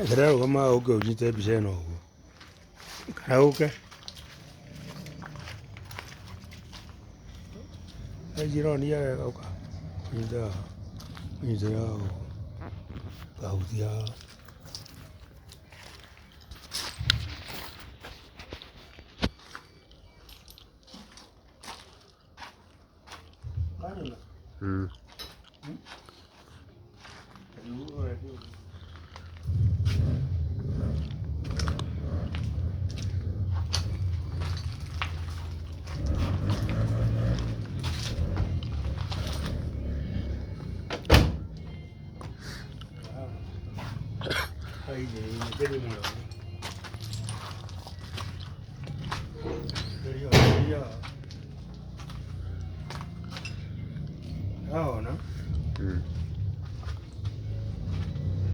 Ederea kama uke ujite bisheno. Karaoke. Jirani ya kauka. Nida kau dia. Ay, qué demora. Sería. Ah, ¿no?